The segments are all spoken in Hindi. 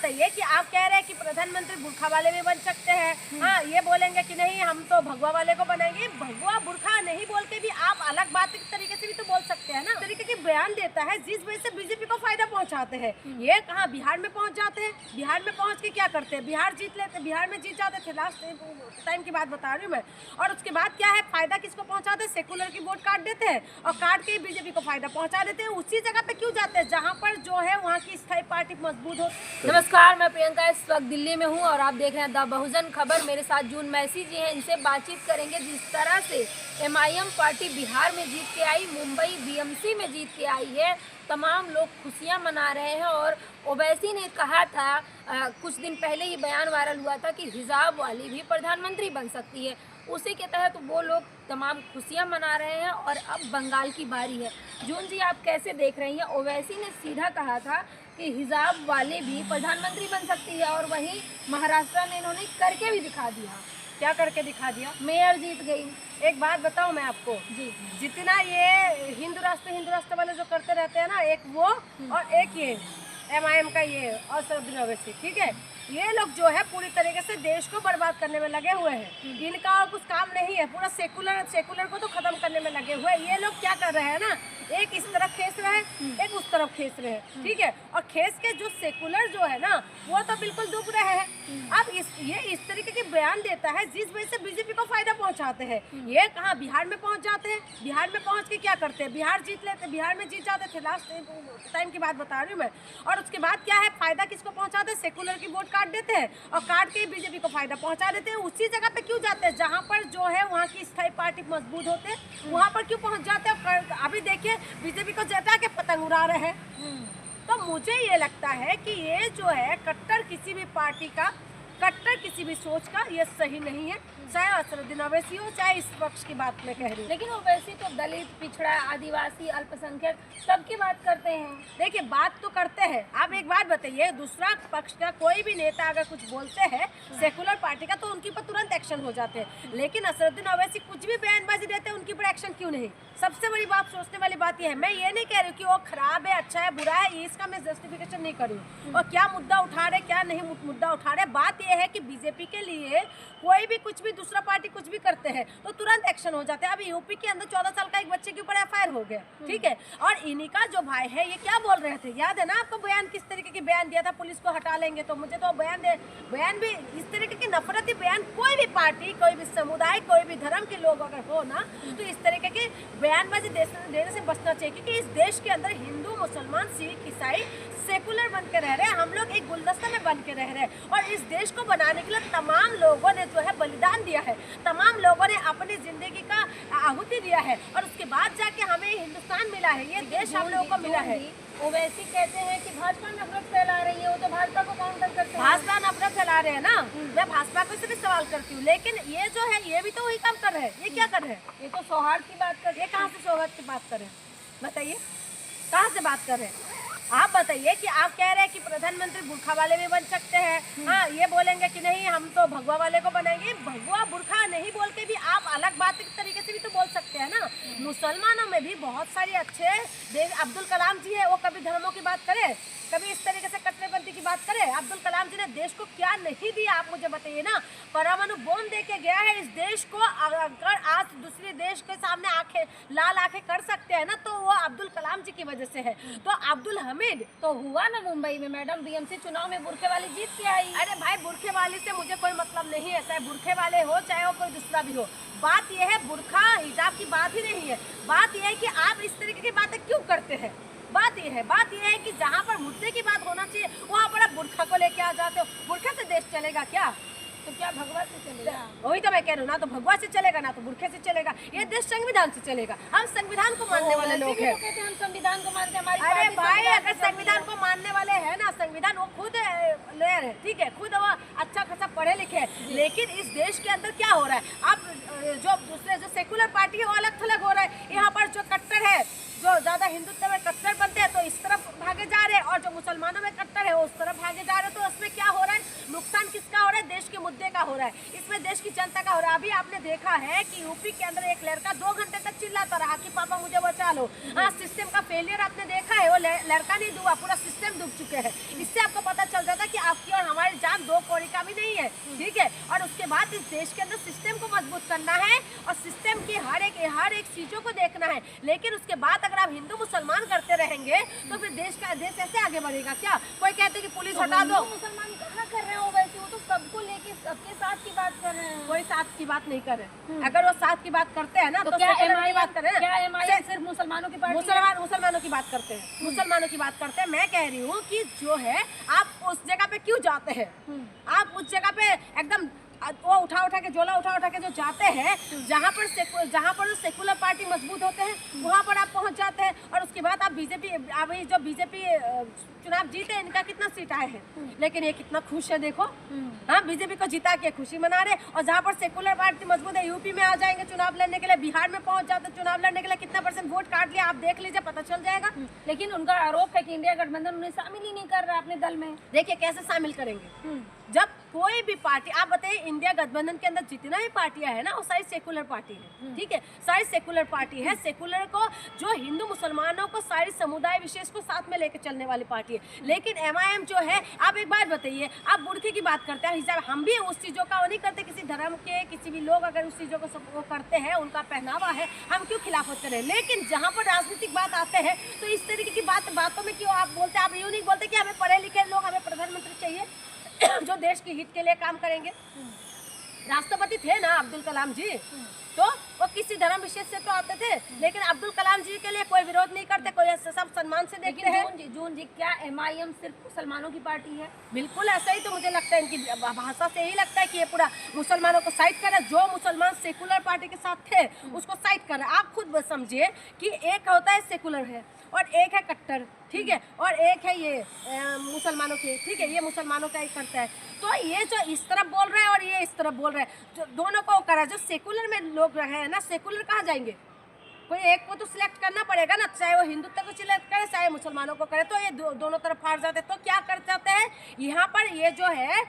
बताइए कि आप कह रहे हैं कि प्रधानमंत्री बुरखा वाले भी बन सकते हैं। हाँ, ये बोलेंगे कि नहीं हम तो भगवा वाले को बनाएंगे। भगवा बुरखा नहीं बोल के भी आप अलग बात के तरीके से भी तो बोल सकते हैं ना। तरीके के बयान देता है जिस वजह से बीजेपी को फायदा पहुंचाते हैं। ये कहाँ बिहार में पहुंच जाते हैं, बिहार में पहुंच के क्या करते हैं, बिहार जीत लेते, बिहार में जीत जाते थे। लास्ट टाइम की बात बता रही हूँ मैं। और उसके बाद क्या है, फायदा किसको पहुंचाते हैं, सेकुलर की वोट काट देते हैं और काट के बीजेपी को फायदा पहुंचा देते हैं। उसी जगह पे क्यों जाते हैं जहाँ पर जो है वहाँ की स्थायी पार्टी मजबूत हो। नमस्कार, मैं प्रियंका इस वक्त दिल्ली में हूं और आप देख रहे हैं द बहुजन खबर। मेरे साथ जून मैसी जी हैं, इनसे बातचीत करेंगे। जिस तरह से एमआईएम पार्टी बिहार में जीत के आई, मुंबई बीएमसी में जीत के आई है, तमाम लोग खुशियां मना रहे हैं। और ओवैसी ने कहा था कुछ दिन पहले ये बयान वायरल हुआ था कि हिजाब वाली भी प्रधानमंत्री बन सकती है। उसी के तहत वो लोग तमाम खुशियां मना रहे हैं और अब बंगाल की बारी है। जून जी, आप कैसे देख रही हैं? ओवैसी ने सीधा कहा था कि हिजाब वाले भी प्रधानमंत्री बन सकती है और वहीं महाराष्ट्र में इन्होंने करके भी दिखा दिया। क्या करके दिखा दिया? मेयर जीत गई। एक बात बताऊं मैं आपको जी, जितना ये हिंदू राष्ट्र वाले जो करते रहते हैं ना, एक वो और एक ये एमआईएम का ये और असदुद्दीन ओवैसी, ठीक है, ये लोग जो है पूरी तरीके से देश को बर्बाद करने में लगे हुए हैं। इनका और कुछ काम नहीं है, पूरा सेकुलर को तो खत्म करने में लगे हुए हैं। ये लोग क्या कर रहे हैं ना, एक इस तरफ खींच रहे हैं, एक उस तरफ खींच रहे हैं, ठीक है। और खींच के जो सेकुलर जो है ना वो तो बिल्कुल डूब रहे हैं। अब ये इस तरीके के बयान देता है जिस वजह से बीजेपी को फायदा पहुंचाते हैं। ये कहाँ बिहार में पहुंच जाते हैं, बिहार में पहुंच के क्या करते हैं, बिहार जीत लेते, बिहार में जीत जाते थे। लास्ट टाइम की बात बता रही हूँ मैं। और उसके बाद क्या है, फायदा किसको पहुंचाते हैं, सेकुलर की वोट काट देते हैं और काट के बीजेपी को फायदा पहुंचा देते हैं। उसी जगह पे क्यों जाते हैं जहां पर जो है वहां की स्थायी पार्टी मजबूत होते हैं, वहां पर क्यों पहुंच जाते हैं। अभी देखिए बीजेपी को जता के पतंग उड़ा रहे हैं। तो मुझे ये लगता है कि ये जो है कट्टर किसी भी पार्टी का, कट्टर किसी भी सोच का ये सही नहीं है, चाहे असदुद्दीन ओवैसी हो चाहे इस पक्ष की बात मैं कह रही हूँ। लेकिन ओवैसी तो दलित, पिछड़ा, आदिवासी, अल्पसंख्यक सबकी बात करते हैं। देखिए बात तो करते हैं। आप एक बात बताइए, दूसरा पक्ष का कोई भी नेता अगर कुछ बोलते हैं सेकुलर पार्टी का तो उनके पर तुरंत एक्शन हो जाते हैं। लेकिन असदुद्दीन ओवैसी कुछ भी बयानबाजी देते हैं, उनके पर एक्शन क्यों नहीं? सबसे बड़ी बात सोचने वाली बात यह है। मैं ये नहीं कह रही हूँ कि वो खराब है, अच्छा है, बुरा है, इसका मैं जस्टिफिकेशन नहीं कर रही हूँ। और क्या मुद्दा उठा रहे क्या नहीं मुद्दा उठा रहे, बात यह है कि बीजेपी के लिए कोई भी कुछ भी दूसरा पार्टी कुछ भी करते हैं तो तुरंत एक्शन हो जाते हैं। अभी यूपी के अंदर 14 साल का एक बच्चे के ऊपर एफआईआर हो गया, ठीक है। और इन्हीं का जो भाई है ये क्या बोल रहे थे, याद है ना आपको बयान, किस तरीके के बयान दिया था, पुलिस को हटा लेंगे। तो मुझे तो बयान भी इस तरीके के नफरती बयान, कोई भी पार्टी, कोई भी समुदाय, कोई भी धर्म के लोग अगर हो ना तो इस तरीके के बयानबाजी देने से बचना चाहिए। क्योंकि इस देश के अंदर हिंदू, मुसलमान, सिख, ईसाई सेकुलर बन के रह रहे हैं, हम लोग एक गुलदस्ता में बन के रह रहे हैं। और इस देश को बनाने के लिए तमाम लोगों ने जो है बलिदान दिया है, तमाम लोगों ने अपनी जिंदगी का आहुति दिया है और उसके बाद जाके हमें हिंदुस्तान मिला है, ये देश हम लोगों को मिला है। ओवैसी कहते हैं कि भाजपा नफरत फैला रही है, वो तो भाजपा को काउंटर करते हैं। भाजपा नफरत फैला रहे हैं ना, मैं भाजपा को भी सवाल करती हूँ। लेकिन ये जो है ये भी तो वही काम कर रहे हैं। ये क्या कर रहे हैं? ये तो सौहार्द की बात कर रहे ये कहाँ से सौहार्द की बात कर रहे हैं? बताइए कहाँ से बात कर रहे हैं? आप बताइए कि आप कह रहे हैं कि प्रधानमंत्री बुरखा वाले भी बन सकते हैं। हाँ, ये बोलेंगे कि नहीं हम तो भगवा वाले को बनाएंगे। भगवा बुरखा नहीं बोल के भी आप अलग बात के तरीके से भी तो बोल सकते हैं ना। मुसलमानों में भी बहुत सारे अच्छे, अब्दुल कलाम जी है, वो कभी धर्मों की बात करे, कभी इस तरीके से कट्टरपंथी की बात करे। अब्दुल कलाम जी ने देश को क्या नहीं दिया आप मुझे बताइए ना। परमाणु बम दे के गया है इस देश को। अगर आज दूसरे देश के सामने लाल आंखें कर सकते हैं ना तो वो अब्दुल कलाम जी की वजह से है। तो अब्दुल हमीद तो हुआ ना मुंबई में मैडम, बीएमसी चुनाव में बुरखे वाली जीत के आई। अरे भाई बुरखे वाली से मुझे कोई मतलब नहीं है, चाहे बुरखे वाले हो चाहे वो कोई दूसरा भी हो। बात यह है बुरखा हिजाब की बात ही नहीं है। बात यह है कि आप इस तरीके की बातें क्यों करते हैं। बात यह है कि जहाँ पर मुद्दे की बात होना चाहिए वहाँ पर आप बुरखा को लेके आ जाते हो। बुरखे से देश चलेगा क्या? तो क्या भगवा से चलेगा? वही तो मैं कह रही हूँ, ना तो भगवा से चलेगा ना तो बुरखे से चलेगा। ये देश संविधान से चलेगा। हम संविधान को मानने वाले लोग हैं। कहते हैं हम संविधान को मानते हैं, हमारी अरे पार्टी भाई संविधान अगर संविधान को मानने वाले हैं ना, संविधान वो खुद लॉयर है, ठीक है, खुद वो अच्छा खासा पढ़े लिखे हैं। लेकिन इस देश के अंदर क्या हो रहा है, अब जो दूसरे जो सेकुलर पार्टी है वो अलग थलग हो रहा है। यहाँ पर जो कट्टर है, जो ज्यादा हिंदुत्व में कट्टर बनते हैं तो इस तरफ भागे जा रहे हैं और जो मुसलमानों में कट्टर है वो उस तरफ भागे जा रहे हैं। तो इसमें क्या हो रहा है, नुकसान किसका हो रहा है? देश के मुद्दे का हो रहा है, इसमें देश की जनता का हो रहा है। अभी आपने देखा है कि यूपी के अंदर एक लड़का 2 घंटे तक चिल्लाता रहा कि पापा मुझे बचा लो। हाँ, सिस्टम का फेलियर आपने देखा है, वो लड़का नहीं डूबा, पूरा सिस्टम डूब चुके हैं। इससे आपको पता चल जाता है कि आपकी और हमारी जान दो कौड़ी का भी नहीं है, ठीक है। और उसके बाद इस देश के अंदर सिस्टम को मजबूत करना है और सिस्टम की हर एक चीजों को देखना है। लेकिन उसके बाद अगर आप हिंदू मुसलमान करते रहेंगे तो फिर देश ऐसे आगे बढ़ेगा क्या? कोई कहते कि पुलिस हटा दो, मुसलमान कहाँ कर रहे हो वैसे, वो तो सबको लेके सबके साथ की बात कर रहे हैं। कोई साथ की बात नहीं कर रहे। अगर वो साथ की बात करते हैं ना तो क्या सेकुलर की बात करें? क्या एमआईएम सिर्फ मुसलमानों की पार्टी है? मुसलमानों की बात करते हैं, मुसलमानों की बात करते हैं। मैं कह रही हूँ कि जो है आप उस जगह पे क्यों जाते हैं? आप उस जगह पे एकदम वो उठा के झोला उठा के जो जाते हैं, जहाँ पर सेकुलर पार्टी मजबूत होते हैं वहाँ पर आप पहुँच जाते हैं। और उसके बाद आप अभी जो बीजेपी चुनाव जीते इनका कितना सीट आए हैं, लेकिन ये कितना खुश है देखो। हाँ, बीजेपी को जिता के खुशी मना रहे। और जहाँ पर सेकुलर पार्टी मजबूत है, यूपी में आ जाएंगे चुनाव लड़ने के लिए, बिहार में पहुंच जाते चुनाव लड़ने के लिए, कितना % वोट काट लिया आप देख लीजिए, पता चल जाएगा। लेकिन उनका आरोप है कि इंडिया गठबंधन उन्हें शामिल ही नहीं कर रहा अपने दल में। देखिए कैसे शामिल करेंगे जब कोई भी पार्टी, आप बताइए इंडिया गठबंधन के अंदर जितना भी पार्टियां है ना वो सारी सेकुलर पार्टी है, ठीक है, सारी सेकुलर पार्टी है। सेकुलर को जो हिंदू मुसलमानों को सारी समुदाय विशेष को साथ में लेकर चलने वाली पार्टी है। लेकिन एमआईएम जो है, आप एक बात बताइए, आप बुर्खे की बात करते हैं हिसाब, हम भी उस चीज़ों का वो नहीं करते, किसी धर्म के किसी भी लोग अगर उस चीज़ों को वो करते हैं, उनका पहनावा है, हम क्यों खिलाफत करें? लेकिन जहाँ पर राजनीतिक बात आते हैं तो इस तरीके की बातों में क्यों आप बोलते हैं? आप यूँ नहीं बोलते कि हमें पढ़े लिखे लोग, हमें प्रधानमंत्री चाहिए जो देश के हित के लिए काम करेंगे। राष्ट्रपति थे ना अब्दुल कलाम जी, तो वो किसी धर्म विशेष से तो आते थे, लेकिन अब्दुल कलाम जी के लिए कोई विरोध नहीं करते, कोई सब सम्मान से देखते हैं। जून जी, क्या एमआईएम सिर्फ मुसलमानों की पार्टी है? बिल्कुल ऐसा ही तो मुझे लगता है, इनकी भाषा से यही लगता है कि ये पूरा मुसलमानों को साइड कर रहा है। जो मुसलमान सेकुलर पार्टी के साथ थे उसको साइड कर रहा है। आप खुद समझिए कि एक होता है सेकुलर है और एक है कट्टर, ठीक है, और एक है ये मुसलमानों के, ठीक है, ये मुसलमानों का ही करता है। तो ये जो इस तरफ बोल रहे हैं और ये इस तरफ बोल रहे हैं, जो दोनों को करा, जो सेकुलर में लोग रहे हैं ना, सेकुलर कहाँ जाएंगे? कोई एक को तो सिलेक्ट करना पड़ेगा ना, चाहे वो हिंदुत्व को सिलेक्ट करे चाहे मुसलमानों को करे। तो ये दोनों तरफ फाड़ जाते हैं। तो क्या कर जाते हैं यहाँ पर, ये जो है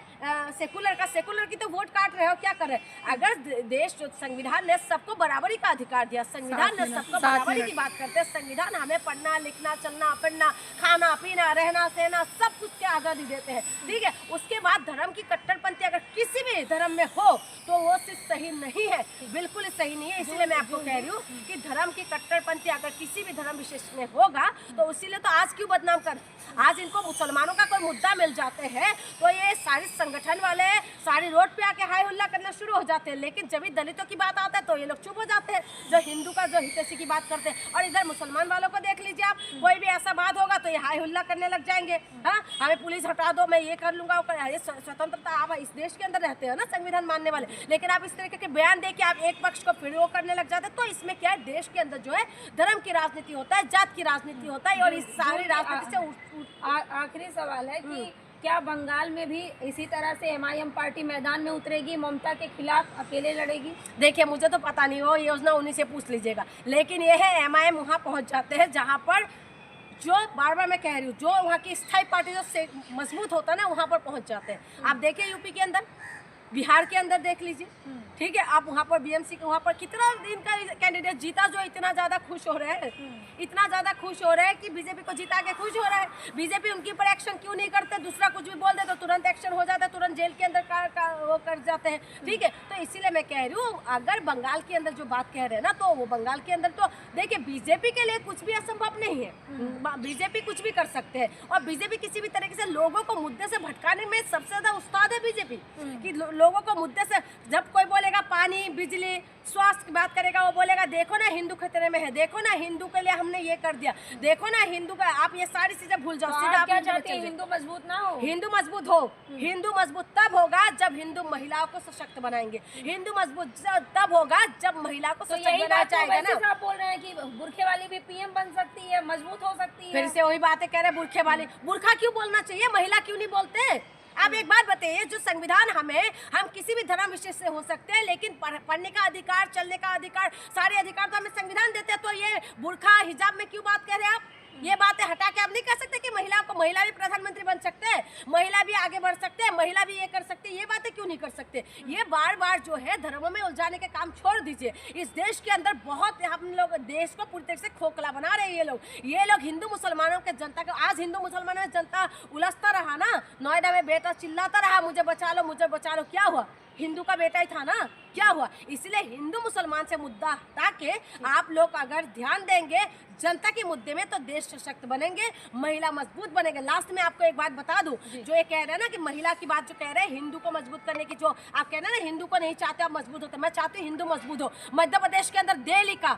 सेकुलर की तो वोट काट रहे हो, क्या कर रहे हैं? अगर देश जो संविधान ने सबको बराबरी का अधिकार दिया, संविधान ने सबको बराबरी की बात करते हैं, संविधान हमें पढ़ना लिखना चलना फिरना खाना पीना रहना सहना सब कुछ की आज़ादी देते हैं, ठीक है। उसके बाद धर्म की कट्टरपंथी अगर किसी भी धर्म में हो तो वो सिर्फ सही नहीं है, बिल्कुल सही नहीं है। इसलिए मैं आपको कह रही हूँ कि धर्म की कट्टरपंथी अगर किसी भी धर्म विशेष में होगा तो इसीलिए तो आज क्यों बदनाम कर, आज इनको मुसलमानों का कोई मुद्दा मिल जाते हैं तो ये सारे संगठन वाले सारी रोड पे आके हाय हुल्ला करना शुरू हो जाते हैं। लेकिन जब भी दलितों की बात आता है तो ये लोग चुप हो जाते हैं, जो हिंदू का जो हितैषी की बात करते हैं। और इधर मुसलमान वालों को देख लीजिए आप, कोई भी ऐसा बात होगा तो ये हाय हुल्ला करने लग जाएंगे। हाँ, हमें पुलिस हटा दो, मैं ये कर लूंगा वो कर, ये स्वतंत्रता, आप इस देश के अंदर रहते हो ना संविधान मानने वाले, लेकिन आप इस तरीके के बयान दे के आप एक पक्ष को फिर वो करने लग जाते हैं। तो इसमें क्या है, देश के अंदर जो है धर्म की राजनीति होता है, जात की राजनीति होता है, और इस सारी राजनीति से आखिरी सवाल है कि क्या बंगाल में भी इसी तरह से एमआईएम पार्टी मैदान में उतरेगी, ममता के खिलाफ अकेले लड़ेगी? देखिए मुझे तो पता नहीं, हो योजना उन्हीं से पूछ लीजिएगा। लेकिन ये है एमआईएम वहाँ पहुँच जाते हैं जहाँ पर जो बार मैं कह रही हूँ, जो वहाँ की स्थायी पार्टी जो मजबूत होता है ना वहाँ पर पहुँच जाते हैं। आप देखिए यूपी के अंदर, बिहार के अंदर देख लीजिए, ठीक है, आप वहाँ पर बीएमसी के वहाँ पर कितना इनका कैंडिडेट जीता जो इतना ज़्यादा खुश हो रहे हैं, इतना ज़्यादा खुश हो रहे हैं कि बीजेपी को जिता के खुश हो रहा है। बीजेपी उनके ऊपर एक्शन क्यों नहीं करते? दूसरा कुछ भी बोल दे तो तुरंत एक्शन हो जाता है, तुरंत जेल के अंदर वो कर जाते हैं, ठीक है। तो इसीलिए मैं कह रही हूँ अगर बंगाल के अंदर जो बात कह रहे हैं ना, तो वो बंगाल के अंदर तो देखिए बीजेपी के लिए कुछ भी असंभव नहीं है, बीजेपी कुछ भी कर सकते हैं। और बीजेपी किसी भी तरीके से लोगों को मुद्दे से भटकाने में सबसे ज़्यादा उस्ताद है बीजेपी, कि लोगों को मुद्दे से, जब कोई बोलेगा पानी बिजली स्वास्थ्य की बात करेगा वो बोलेगा देखो ना हिंदू खतरे में है, देखो ना हिंदू के लिए हमने ये कर दिया, देखो ना हिंदू का, आप ये सारी चीजें भूल जाओ। सीधा क्या चाहते हैं? हिंदू मजबूत ना हो? हिंदू मजबूत हो, हिंदू मजबूत तब होगा जब हिंदू महिलाओं को सशक्त बनाएंगे, हिंदू मजबूत तब होगा जब महिला को सशक्त बनाया जाएगा ना। आप बोल रहे हैं कि बुरखे वाली भी पीएम बन सकती है, मजबूत हो सकती है। फिर से वही बातें कह रहे हैं, बुरखे वाली, बुरखा क्यों बोलना चाहिए, महिला क्यों नहीं बोलते? आप एक बात बताइए, जो संविधान हम किसी भी धर्म विशेष से हो सकते हैं, लेकिन पढ़ने का अधिकार, चलने का अधिकार, सारे अधिकार तो हमें संविधान देते हैं। तो ये बुरखा हिजाब में क्यों बात कह रहे हैं आप? ये बातें हटा के आप नहीं कह सकते कि महिला को, महिला भी प्रधानमंत्री बन सकते हैं, महिला भी आगे बढ़ सकते हैं, महिला भी ये कर सकते हैं। ये बातें क्यों नहीं कर सकते? ये बार बार जो है धर्म में उलझाने के काम छोड़ दीजिए। इस देश के अंदर बहुत हम लोग देश को पूरी तरह से खोखला बना रहे हैं ये लोग हिंदू मुसलमानों के जनता को, आज हिंदू मुसलमानों में जनता उलझता रहा ना, नोएडा में बेटा चिल्लाता रहा मुझे बचा लो मुझे बचा लो, क्या हुआ? हिंदू का बेटा ही था ना, क्या हुआ? इसलिए हिंदू मुसलमान से मुद्दा हटा के आप लोग अगर ध्यान देंगे जनता के मुद्दे में तो देश सशक्त बनेंगे, महिला मजबूत बनेंगे। लास्ट में आपको एक बात बता दूं, जो ये कह रहे हैं ना कि महिला की बात जो कह रहे हैं हिंदू को मजबूत करने की, जो आप कह रहे हैं ना हिंदू को नहीं चाहते आप मजबूत होते, मैं चाहती हूँ हिंदू मजबूत हो। मध्य प्रदेश के अंदर दिल्ली का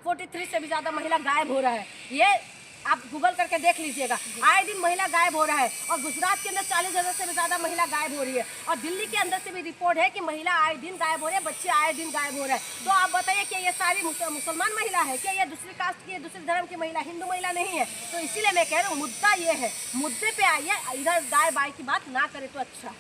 43 से भी ज्यादा महिला गायब हो रहा है, ये आप गूगल करके देख लीजिएगा। आए दिन महिला गायब हो रहा है और गुजरात के अंदर 40,000 से भी ज्यादा महिला गायब हो रही है और दिल्ली के अंदर से भी रिपोर्ट है कि महिला आए दिन गायब हो रही है, बच्चे आए दिन गायब हो रहे हैं। तो आप बताइए कि ये सारी मुसलमान महिला है क्या? ये दूसरी कास्ट की, दूसरे धर्म की महिला, हिंदू महिला नहीं है? तो इसीलिए मैं कह रहा हूँ मुद्दा ये है, मुद्दे पे आइए, इधर दाएं बाएं की बात ना करे तो अच्छा।